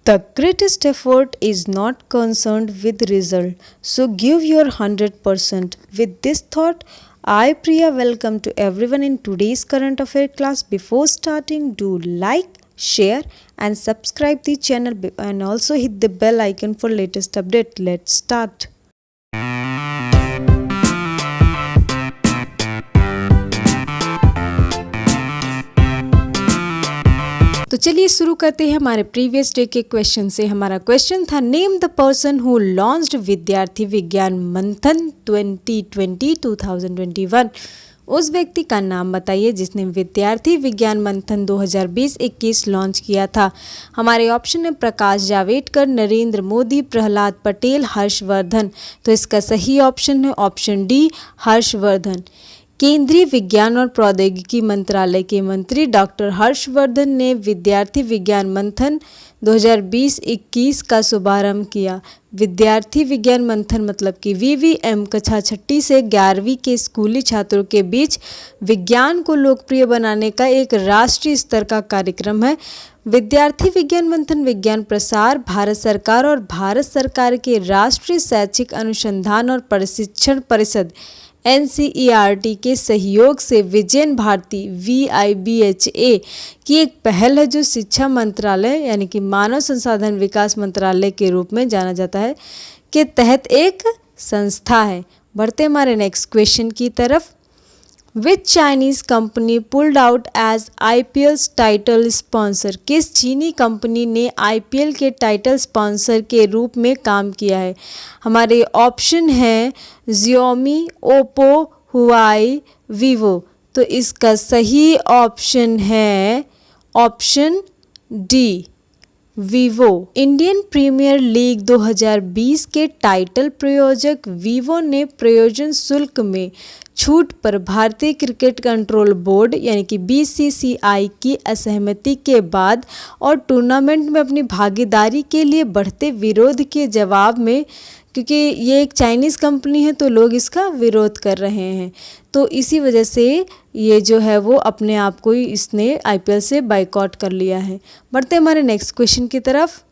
The greatest effort is not concerned with result, so give your 100%. With this thought, I Priya welcome to everyone in today's current affair class. Before starting, do like, share and subscribe the channel and also hit the bell icon for latest update. Let's start. तो चलिए शुरू करते हैं हमारे previous day के question से। हमारा question था, name the person who launched विद्यार्थी विज्ञान मंथन 2020-2021। उस व्यक्ति का नाम बताइए जिसने विद्यार्थी विज्ञान मंथन 2020-21 लॉन्च किया था। हमारे ऑप्शन है प्रकाश जावड़ेकर, नरेंद्र मोदी, प्रहलाद पटेल, हर्षवर्धन। तो इसका सही ऑप्शन है ऑप्शन डी, हर्षवर्धन। केंद्रीय विज्ञान और प्रौद्योगिकी मंत्रालय के मंत्री डॉक्टर हर्षवर्धन ने विद्यार्थी विज्ञान मंथन 2020-21 का शुभारंभ किया। विद्यार्थी विज्ञान मंथन मतलब कि VVM कक्षा 6वीं से 11वीं के स्कूली छात्रों के बीच विज्ञान को लोकप्रिय बनाने का एक राष्ट्रीय स्तर का कार्यक्रम है। विद्यार्थी विज्ञान मंथन विज्ञान प्रसार भारत सरकार और भारत सरकार के राष्ट्रीय शैक्षिक अनुसंधान और प्रशिक्षण परिषद NCERT के सहयोग से विजयन भारती VIBHA की एक पहल है, जो शिक्षा मंत्रालय यानी कि मानव संसाधन विकास मंत्रालय के रूप में जाना जाता है, के तहत एक संस्था है। बढ़ते हमारे नेक्स्ट क्वेश्चन की तरफ। Which Chinese company pulled out as IPL title sponsor. किस चीनी कंपनी ने IPL के टाइटल स्पॉन्सर के रूप में काम किया है। हमारे ऑप्शन है Xiaomi, ओप्पो, हुआई, वीवो। तो इसका सही ऑप्शन है option D, Vivo. Indian Premier League 2020 के टाइटल प्रायोजक वीवो ने प्रायोजन शुल्क में छूट पर भारतीय क्रिकेट कंट्रोल बोर्ड यानी कि BCCI की असहमति के बाद और टूर्नामेंट में अपनी भागीदारी के लिए बढ़ते विरोध के जवाब में, क्योंकि ये एक चाइनीज़ कंपनी है तो लोग इसका विरोध कर रहे हैं, तो इसी वजह से ये जो है वो अपने आप को ही इसने IPL से बाइकआउट कर लिया है। बढ़ते हमारे नेक्स्ट क्वेश्चन की तरफ।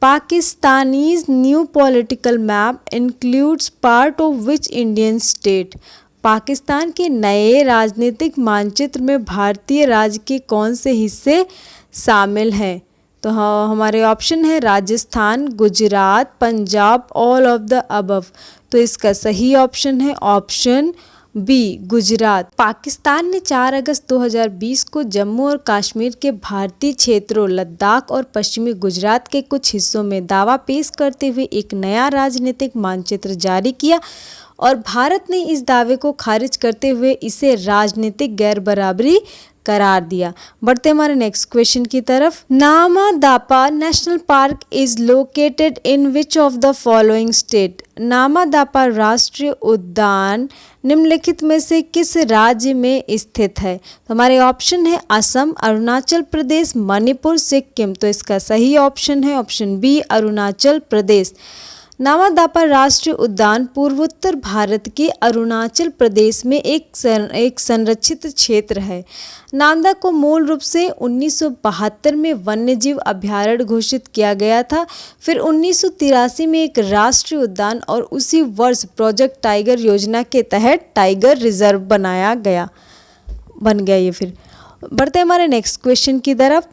Pakistani's new political map includes part of which Indian state? Pakistan के नए राजनीतिक मानचित्र में भारतीय राज्य के कौन से हिस्से शामिल हैं। तो हाँ, हमारे ऑप्शन है Rajasthan, Gujarat, Punjab, all of the above. तो इसका सही ऑप्शन है ऑप्शन बी, गुजरात। पाकिस्तान ने 4 अगस्त 2020 को जम्मू और कश्मीर के भारतीय क्षेत्रों लद्दाख और पश्चिमी गुजरात के कुछ हिस्सों में दावा पेश करते हुए एक नया राजनीतिक मानचित्र जारी किया और भारत ने इस दावे को खारिज करते हुए इसे राजनीतिक गैर बराबरी करार दिया। बढ़ते हमारे नेक्स्ट क्वेश्चन की तरफ। Namdapha national park is located in which of the following state. Namdapha राष्ट्रीय उद्यान निम्नलिखित में से किस राज्य में स्थित है। तो हमारे ऑप्शन है असम, अरुणाचल प्रदेश, मणिपुर, सिक्किम। तो इसका सही ऑप्शन है ऑप्शन बी, अरुणाचल प्रदेश। नामा दापा राष्ट्रीय उद्यान पूर्वोत्तर भारत के अरुणाचल प्रदेश में एक संरक्षित क्षेत्र है। नामदा को मूल रूप से 1972 में वन्यजीव अभयारण्य घोषित किया गया था, फिर 1983 में एक राष्ट्रीय उद्यान और उसी वर्ष प्रोजेक्ट टाइगर योजना के तहत टाइगर रिजर्व बन गया ये फिर। बढ़ते हमारे नेक्स्ट क्वेश्चन की तरफ।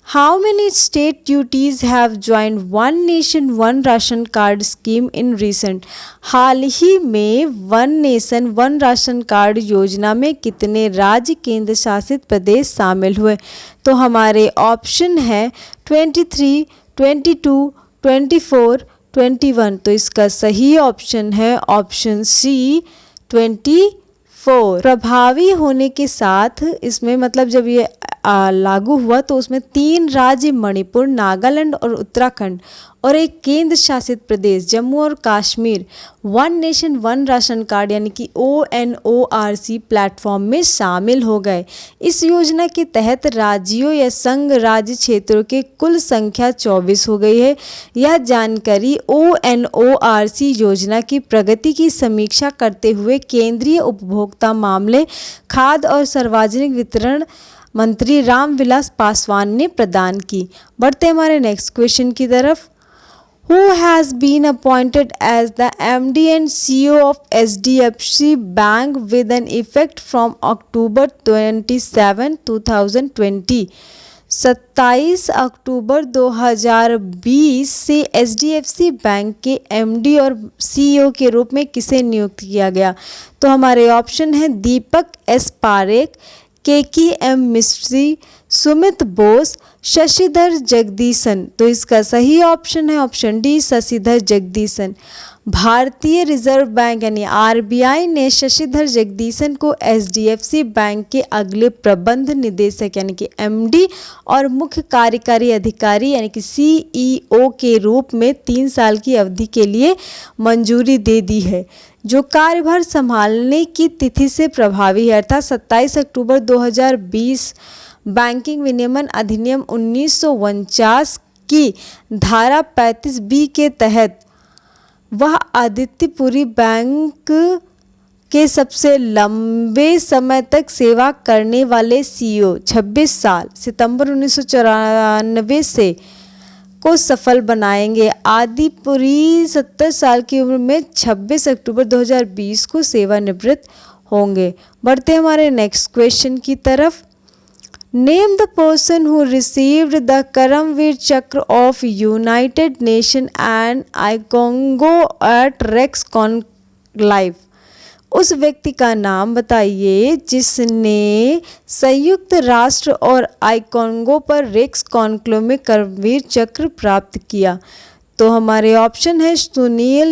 How many state UTs have joined One Nation One ration card scheme in recent. हाल ही में one nation one ration card योजना में कितने राज्य केंद्र शासित प्रदेश शामिल हुए। तो हमारे ऑप्शन है 23, 22, 24, 21। तो इसका सही ऑप्शन है ऑप्शन सी, 24। प्रभावी होने के साथ इसमें मतलब जब ये लागू हुआ तो उसमें 3 राज्य मणिपुर, नागालैंड और उत्तराखंड और एक केंद्र शासित प्रदेश जम्मू और Kashmir one nation one ration card यानी कि ONORC प्लेटफॉर्म में शामिल हो गए। इस योजना के तहत राज्यों या संघ राज्य क्षेत्रों की कुल संख्या 24 हो गई है। यह जानकारी ONORC योजना की प्रगति की समीक्षा करते हुए केंद्रीय उपभोक्ता मामले, खाद्य और सार्वजनिक वितरण मंत्री रामविलास पासवान ने प्रदान की। बढ़ते हमारे नेक्स्ट क्वेश्चन की तरफ। Who has been appointed as the MD and CEO of HDFC Bank with an effect from October 27, 2020? 27 अक्टूबर 2020 से HDFC बैंक के MD और CEO के रूप में किसे नियुक्त किया गया? तो हमारे ऑप्शन हैं दीपक एस पारेख, KM मिस्त्री, सुमित बोस, शशिधर जगदीशन। तो इसका सही ऑप्शन है ऑप्शन डी, शशिधर जगदीशन। भारतीय रिजर्व बैंक यानी RBI ने शशिधर जगदीशन को HDFC बैंक के अगले प्रबंध निदेशक यानी कि MD और मुख्य कार्यकारी अधिकारी यानी कि CEO के रूप में 3 साल की अवधि के लिए मंजूरी दे दी है, जो कार्यभार संभालने की तिथि से प्रभावी है, अर्थात 27 अक्टूबर 2020। बैंकिंग विनियमन अधिनियम 1949 की धारा 35B के तहत वह आदित्यपुरी बैंक के सबसे लंबे समय तक सेवा करने वाले CEO 26 साल सितंबर 1994 से को सफल बनाएंगे। आदिपुरी 70 साल की उम्र में 26 अक्टूबर 2020 को सेवानिवृत्त होंगे। बढ़ते हमारे नेक्स्ट क्वेश्चन की तरफ। Name the person who received the Karamveer Chakra of United Nations and Icongo at Rex Conclave। उस व्यक्ति का नाम बताइए जिसने संयुक्त राष्ट्र और आइकोंगो पर रेक्स कॉन्क्लेव में करमवीर चक्र प्राप्त किया। तो हमारे ऑप्शन है सुनील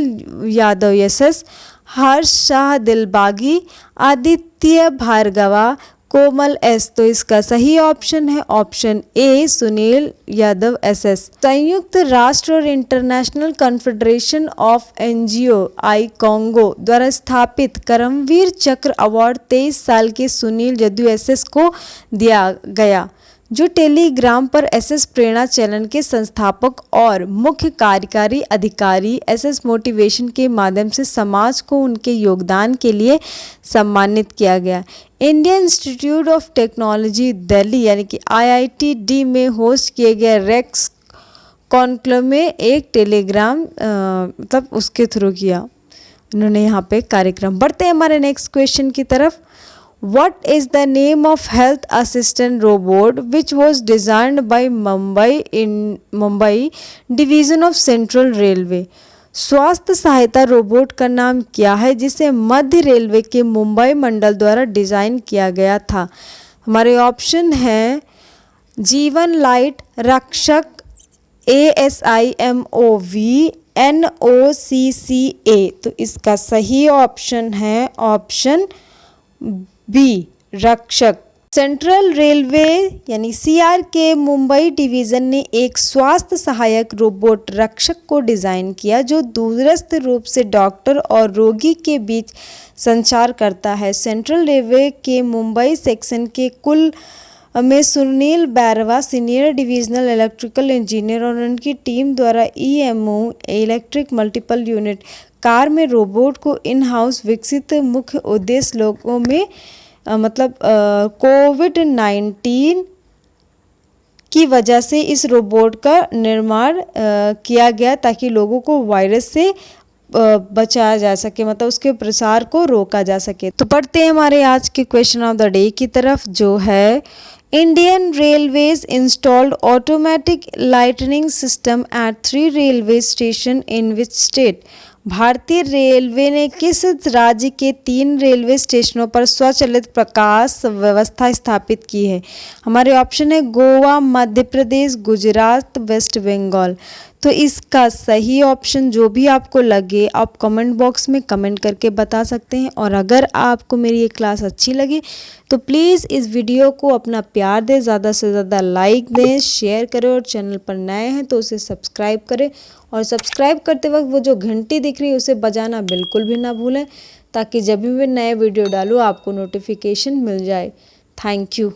यादव SS, हर्ष शाह दिलबागी, आदित्य भार्गवा, कोमल S। तो इसका सही ऑप्शन है option A, Sunil Yadav SS। संयुक्त राष्ट्र और इंटरनेशनल कॉन्फेडरेशन ऑफ NGO आइकोंगो द्वारा स्थापित करमवीर चक्र अवार्ड 23 साल के सुनील यादव SS को दिया गया, जो टेलीग्राम पर SS प्रेरणा चैनल के संस्थापक और मुख्य कार्यकारी अधिकारी SS मोटिवेशन के माध्यम से समाज को उनके योगदान के लिए सम्मानित किया गया। Indian institute of technology Delhi यानी कि IITD में होस्ट किए गए रेक्स कॉन्क्लेव में एक टेलीग्राम मतलब उसके थ्रू किया उन्होंने यहाँ पे कार्यक्रम। बढ़ते हैं हमारे नेक्स्ट क्वेश्चन की तरफ। What is the name of health assistant robot which was designed by Mumbai Division of Central Railway? स्वास्थ्य सहायता रोबोट का नाम क्या है जिसे मध्य रेलवे के मुंबई मंडल द्वारा डिजाइन किया गया था? हमारे ऑप्शन हैं जीवन लाइट, रक्षक, ASIMOV, NOCCA। तो इसका सही ऑप्शन है ऑप्शन बी, रक्षक। सेंट्रल रेलवे यानी CRK मुंबई डिवीज़न ने एक स्वास्थ्य सहायक रोबोट रक्षक को डिज़ाइन किया जो दूरस्थ रूप से डॉक्टर और रोगी के बीच संचार करता है। सेंट्रल रेलवे के मुंबई सेक्शन के कुल में Sunil Bairwa senior divisional electrical engineer और उनकी टीम द्वारा EMO electric multiple unit car में रोबोट को इन हाउस विकसित मुख्य उद्देश्य लोगों में कोविड-19 की वजह से इस रोबोट का निर्माण किया गया ताकि लोगों को वायरस से बचाया जा सके, मतलब उसके प्रसार को रोका जा सके। तो पढ़ते हैं हमारे आज के क्वेश्चन ऑफ द डे की तरफ, जो है Indian railways installed automatic lightning system eight 3 railway station in which state? भारतीय रेलवे ने किस राज्य के 3 रेलवे स्टेशनों पर स्वचालित प्रकाश व्यवस्था स्थापित की है? हमारे ऑप्शन है गोवा, मध्य प्रदेश, गुजरात, वेस्ट बंगाल। तो इसका सही ऑप्शन जो भी आपको लगे आप कमेंट बॉक्स में कमेंट करके बता सकते हैं। और अगर आपको मेरी ये क्लास अच्छी लगी तो प्लीज़ इस वीडियो को अपना प्यार दें, ज़्यादा से ज़्यादा लाइक दें, शेयर करें और चैनल पर नए हैं तो उसे सब्सक्राइब करें। और सब्सक्राइब करते वक्त वो जो घंटी दिख रही है उसे बजाना बिल्कुल भी ना भूलें ताकि जब भी मैं नए वीडियो डालूँ आपको नोटिफिकेशन मिल जाए। Thank you.